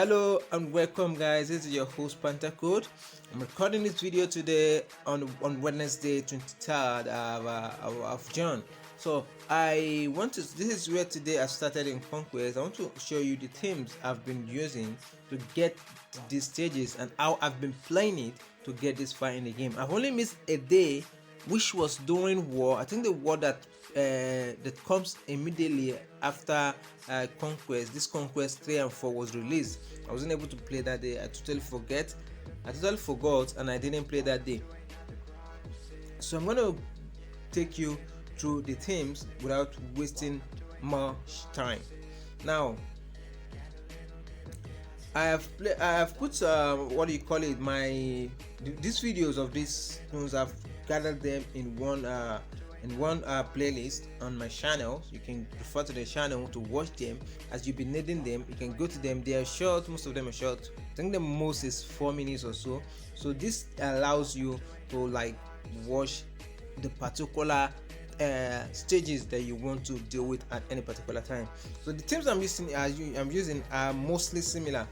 Hello and welcome, guys. This is your host Panther. I'm recording this video today on Wednesday 23rd of June. So this is where today I started in Conquest. I want to show you the themes I've been using to get these stages and how I've been playing it to get this far in the game. I've only missed a day, which was during war. I think the war that comes immediately after Conquest. This Conquest 3 and 4 was released. I wasn't able to play that day. I totally forgot and I didn't play that day. So I'm going to take you through the themes without wasting much time. Now I have put these videos of these tunes. I've gathered them in one playlist on my channel. You can refer to the channel to watch them. As you'll be needing them, you can go to them. They are short. Most of them are short. I think the most is 4 minutes or so. So this allows you to watch the particular stages that you want to deal with at any particular time. So the themes I'm using are mostly similar.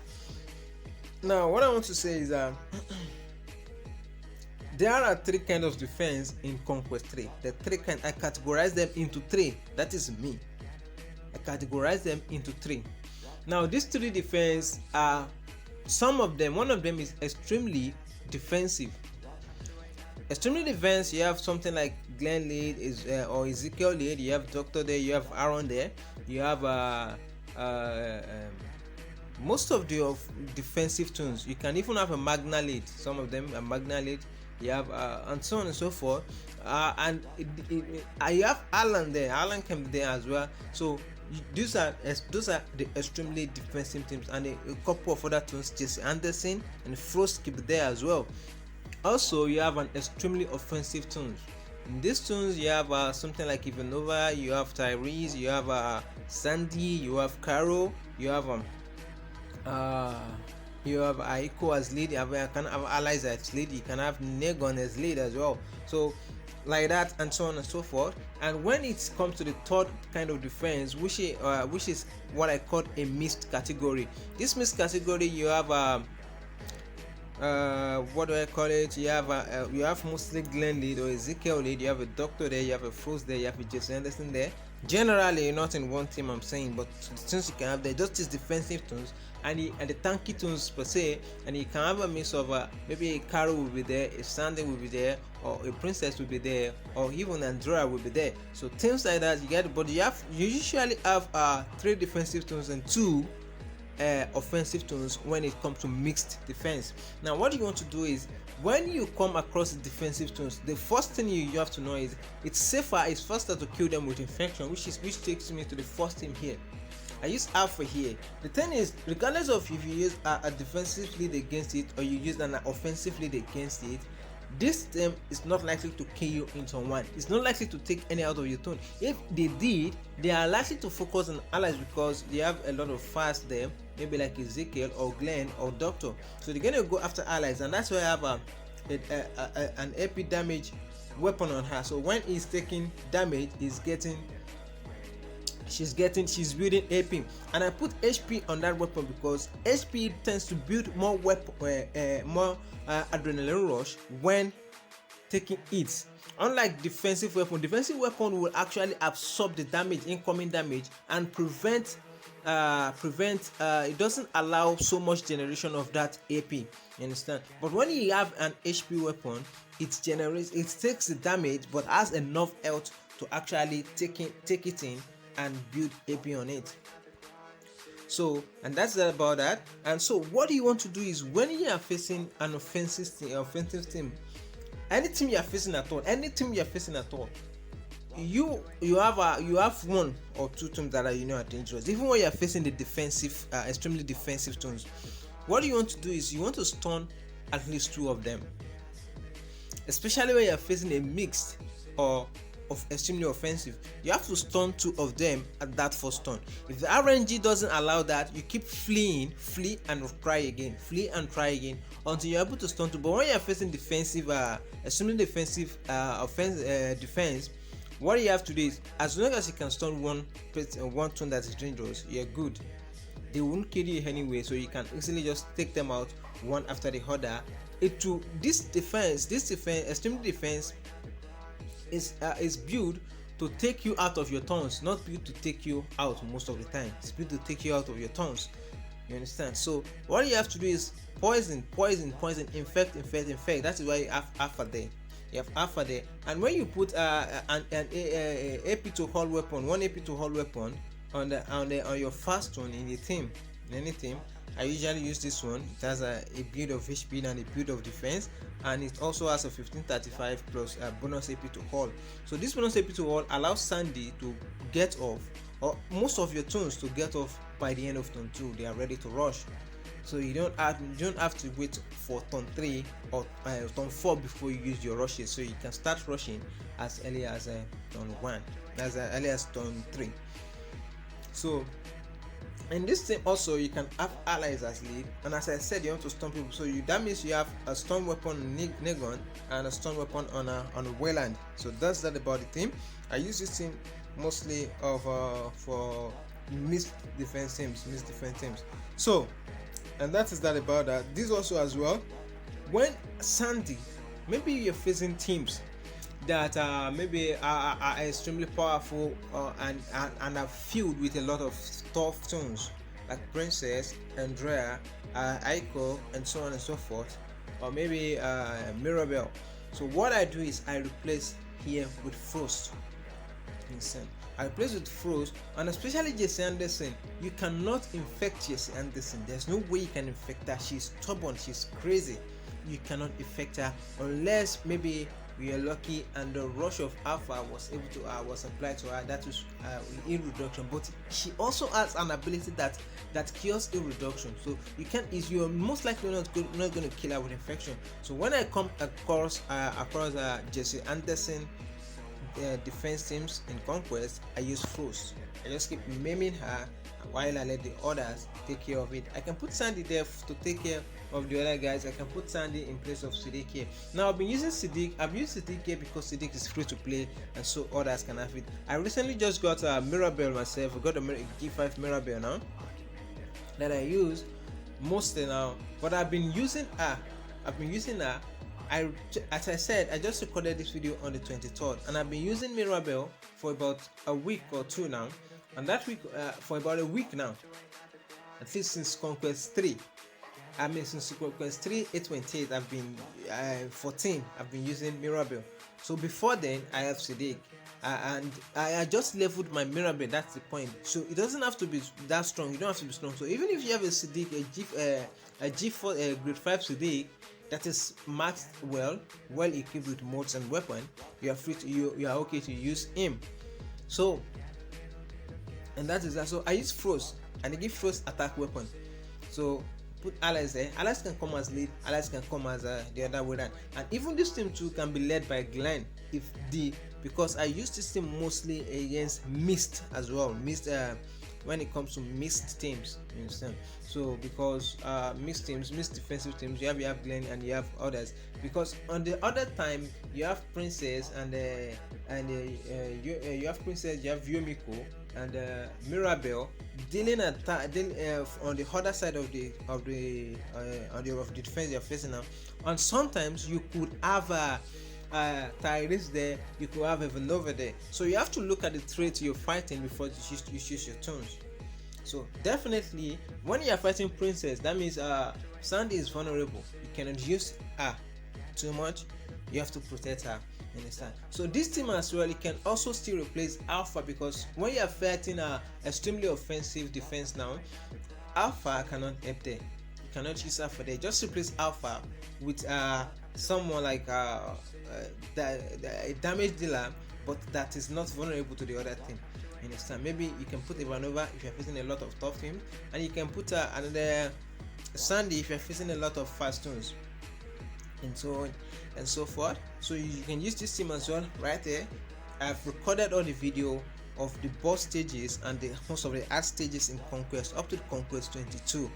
Now what I want to say is that there are 3 kinds of defense in Conquest 3. The 3 kinds, I categorize them into 3. That is me. I categorize them into 3. Now these 3 defense are one of them is extremely defensive. Extremely defense, you have something like Glenn lead or Ezekiel lead. You have Doctor there, you have Aaron there, you have most of the defensive tunes. You can even have a Magna lead. Some of them are Magna lead. You have and so on and so forth, and you have Alan there. Alan can be there as well. So those are the extremely defensive teams, and a couple of other tunes. Jesse Anderson and Frost keep there as well. Also, you have an extremely offensive tunes. In these tunes, you have something like Ivanova, you have Tyrese, you have Sandy, you have Caro, you have Aiko as lead. You can have allies as lead. You can have Negon as lead as well. So like that and so on and so forth. And when it comes to the 3rd kind of defense, which is what I call a mixed category. This mixed category, you have what do I call it? You have mostly Glenn lead or Ezekiel lead. You have a Doctor there, you have a Frost there, you have a Jesse Anderson there. Generally not in one team, I'm saying, but the tunes you can have there, just these defensive tunes and the tanky tunes per se, and you can have a mix of maybe a Caro will be there, a Sandy will be there, or a Princess will be there, or even Andrea will be there. So things like that you get, but you usually have 3 defensive tunes and 2 offensive tunes when it comes to mixed defense. Now what you want to do is, when you come across the defensive tunes, the first thing you have to know is it's faster to kill them with infection, which takes me to the first team here. I use Alpha here. The thing is, regardless of if you use a defensive lead against it or you use an offensive lead against it, this team is not likely to kill you in turn 1. It's not likely to take any out of your turn. If they did, they are likely to focus on allies because they have a lot of fast there, maybe like Ezekiel or Glenn or Doctor. So they're gonna go after allies, and that's why I have an AP damage weapon on her. So when he's taking damage, she's building AP, and I put HP on that weapon because HP tends to build more adrenaline rush when taking hits. Unlike defensive weapon will actually absorb the damage, incoming damage, and prevent it doesn't allow so much generation of that AP, you understand. But when you have an HP weapon, it takes the damage but has enough health to actually take it in and build AP on it. So, and that's about that. And so what you want to do is, when you are facing an offensive team, any team you are facing at all, you have 1 or 2 teams that are dangerous. Even when you are facing the defensive, extremely defensive teams, what you want to do is you want to stun at least 2 of them. Especially when you are facing a mixed or of extremely offensive, you have to stun 2 of them at that first turn. If the RNG doesn't allow that, you keep flee and try again until you're able to stun 2. But when you're facing defensive, extremely defensive defense, what you have to do is, as long as you can stun one turn that is dangerous, you're good. they won't kill you anyway, so you can easily just take them out one after the other. This defense, extreme defense is built to take you out of your turns, not built to take you out most of the time. It's built to take you out of your turns. You understand? So what you have to do is poison, infect. That is why you have alpha there. You have alpha there, and when you put an AP to hold weapon, one AP to hold weapon on your first one in the team, in any team, I usually use this one. It has a build of HP and a build of defense, and it also has a 1535 plus bonus AP to hold. So this bonus AP to hold allows Sandy to get off, or most of your tunes to get off by the end of turn 2. They are ready to rush. So you don't have to wait for turn 3 or turn 4 before you use your rushes. So you can start rushing as early as turn 1, as early as turn 3. So in this thing also you can have allies as lead, and as I said, you want to stun people. So that means you have a stun weapon on Negon and a stun weapon on a Wayland. So that's that about the team. I use this team mostly for missed defense teams. So, and that is that about that. This also as well, when Sandy, maybe you're facing teams that maybe are extremely powerful and are filled with a lot of tough tunes like Princess, Andrea, Aiko, and so on and so forth, or maybe Mirabelle. So what I do is I replace here with Frost. I replace with Frost, and especially Jesse Anderson. You cannot infect Jesse Anderson. There's no way you can infect her. She's stubborn, she's crazy. You cannot infect her unless maybe we are lucky and the rush of alpha was able to was applied to her. That was ill reduction, but she also has an ability that cures ill reduction. So you're most likely not going to kill her with infection. So when I come across Jesse Anderson defense teams in Conquest, I use Frost. I just keep maiming her while I let the others take care of it. I can put Sandy there to take care of the other guys. I can put Sandy in place of Siddiq here. Now I've been using Siddiq. I've used Siddiq here because Siddiq is free to play, and so others can have it. I recently just got a Mirabelle myself. I got a G5 Mirabelle now that I use mostly now, but I've been using her. As I said, I just recorded this video on the 23rd, and I've been using Mirabelle for about a week or two now, and that week for about a week now, at least since Conquest 3. Since Conquest 3 828, I've been 14. I've been using Mirabelle. So before then, I have Siddiq, and I just leveled my Mirabelle. That's the point. So it doesn't have to be that strong. You don't have to be strong. So even if you have a Siddiq, a G4 grade 5 Siddiq that is maxed well equipped with mods and weapon, you are free to you are okay to use him. So, and that is that. So I use Frost, and I give Frost attack weapon. So put allies there. Allies can come as lead, allies can come as the other way around, and even this team too can be led by Glenn because I use this team mostly against mist as well. Mist when it comes to mixed teams, you understand? So because mixed defensive teams, you have Glenn and you have others. Because on the other time you have Princess and you have Princess, you have Yomiko and Mirabelle dealing on the other side of the defense you're facing now. And sometimes you could have Tyrese there, you could have even over there. So you have to look at the traits you're fighting before you choose your turns. So definitely when you are fighting Princess, that means Sandy is vulnerable. You cannot use her too much. You have to protect her. Understand? So this team as well, it can also still replace Alpha, because when you are fighting extremely offensive defense now, Alpha cannot help there. You cannot use Alpha there. Just replace Alpha with someone like a damage dealer, but that is not vulnerable to the other team. You understand? Maybe you can put Ivanova if you're facing a lot of tough teams, and you can put another Sandy if you're facing a lot of fast tunes, and so on and so forth. So you can use this team as well right there. I've recorded all the video of the boss stages and most of the art stages in Conquest up to the Conquest 22.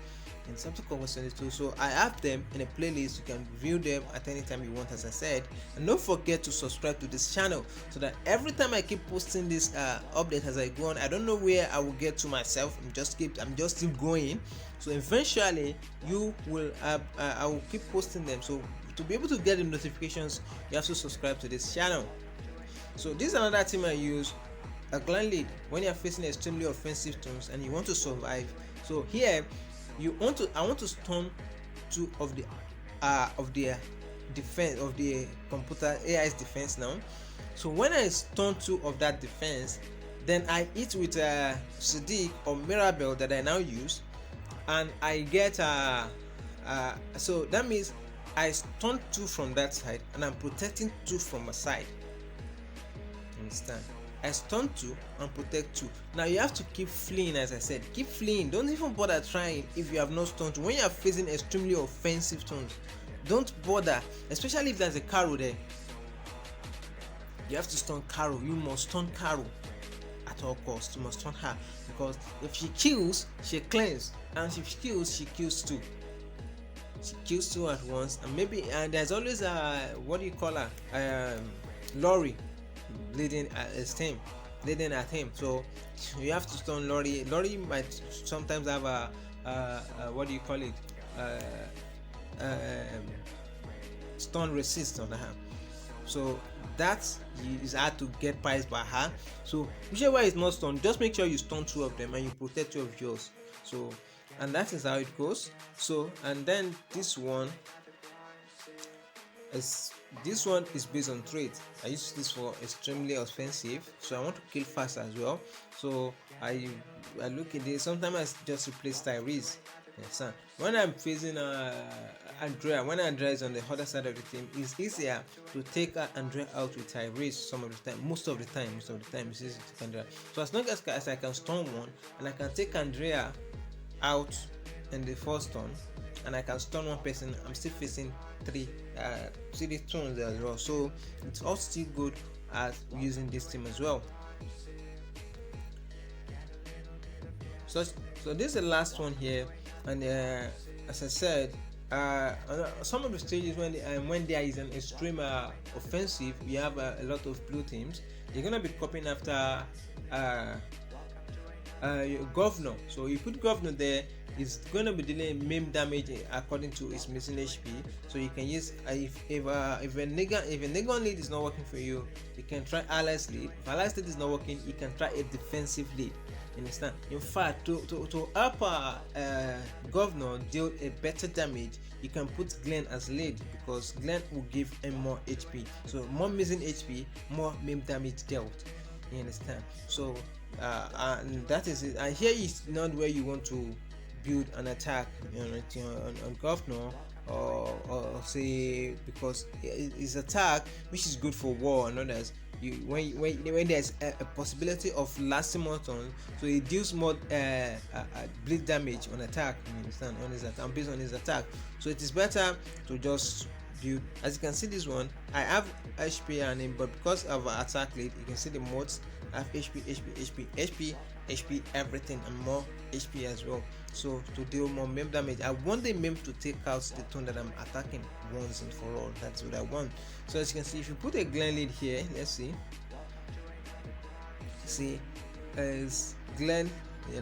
and something Conquest 22. So I have them in a playlist. You can view them at any time you want, as I said. And don't forget to subscribe to this channel so that every time I keep posting this update as I go on, I don't know where I will get to myself. I'm just still going. So eventually you will I will keep posting them. So to be able to get the notifications, you have to subscribe to this channel. So this is another team I use, a gland lead, when you're facing extremely offensive toons and you want to survive. So here I want to stun 2 of the defense of the computer AI's defense now. So when I stun 2 of that defense, then I hit with Sadiq or Mirabelle that I now use, and I get so that means I stun 2 from that side and I'm protecting 2 from my side. Understand? I stun 2 and protect 2. Now you have to keep fleeing, as I said. Keep fleeing. Don't even bother trying if you have not stunned 2. When you are facing extremely offensive toons, don't bother, especially if there's a Caro there. You have to stun Caro. You must stun Caro at all costs. You must stun her, because if she kills, she cleans, and if she kills 2. She kills 2 at once, and there's always what do you call her? Lori leading at him. So you have to stun Lori. Lori might sometimes have a what do you call it? Stun resist on her. So that is hard to get past by her. So whichever is not stunned, just make sure you stun 2 of them and you protect 2 of yours. So, and that is how it goes. So, and then this one is based on trait. I use this for extremely offensive, so I want to kill fast as well. So I look at this. Sometimes I just replace Tyrese. Yes, when I'm facing Andrea, when Andrea is on the other side of the team, it's easier to take Andrea out with Tyrese some of the time. Most of the time it's easy to take Andrea. So as long as I can stun 1 and I can take Andrea out in the first turn, and I can stun 1 person, I'm still facing 3 toons as well. So it's all still good as using this team as well. So this is the last one here, and as I said, some of the stages when there is an extreme offensive, we have a lot of blue teams. You're gonna be copying after your governor. So you put governor there, it's going to be dealing meme damage according to its missing HP. So you can use if a Negon lead is not working for you, you can try Allies lead. If Allies lead is not working, you can try a defensive lead. Understand? In fact, to help governor deal a better damage, you can put Glenn as lead, because Glenn will give him more HP. So more missing HP, more meme damage dealt. You understand? So and that is it. And here is not where you want to build an attack, on governor, or say, because it's attack which is good for war and others. When there's a possibility of lasting more turns, so it deals more bleed damage on attack. You understand? On his attack, based on his attack. So it is better to just build. As you can see, this one I have HP and him, but because of our attack lead, you can see the modes. I have HP, everything, and more HP as well. So to deal more meme damage, I want the meme to take out the toon that I'm attacking once and for all. That's what I want. So as you can see, if you put a Glen lead here, let's see as Glen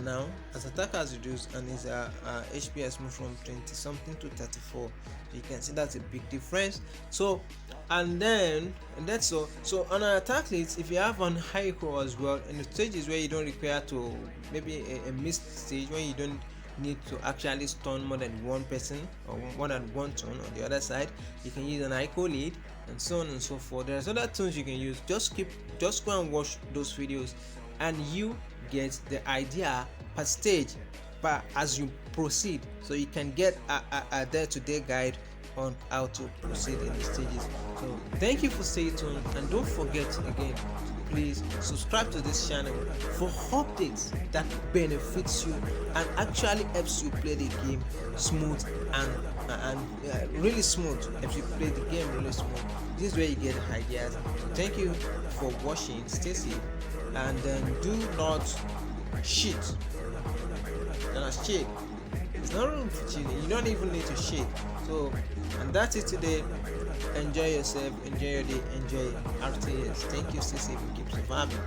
now, as attack has reduced and his HP has moved from 20 something to 34. So you can see that's a big difference. So and that's so on an attack leads, if you have on high roll as well, in the stages where you don't require to, maybe a missed stage when you don't need to actually stun more than 1 person or more than 1 toon on the other side, you can use an ICO lead and so on and so forth. There's other toons you can use. Just go and watch those videos and you get the idea per stage, but as you proceed, so you can get a day-to-day guide on how to proceed in the stages. So thank you for staying tuned, and don't forget again, please subscribe to this channel for updates that benefits you and actually helps you play the game smooth and really smooth. If you play the game really smooth, this is where you get ideas. Thank you for watching. Stay safe, and then do not cheat. It's not room for cheating. You don't even need to shit. So, and that's it today. Enjoy yourself, enjoy your day, enjoy RTS. Thank you, CC, for keep surviving.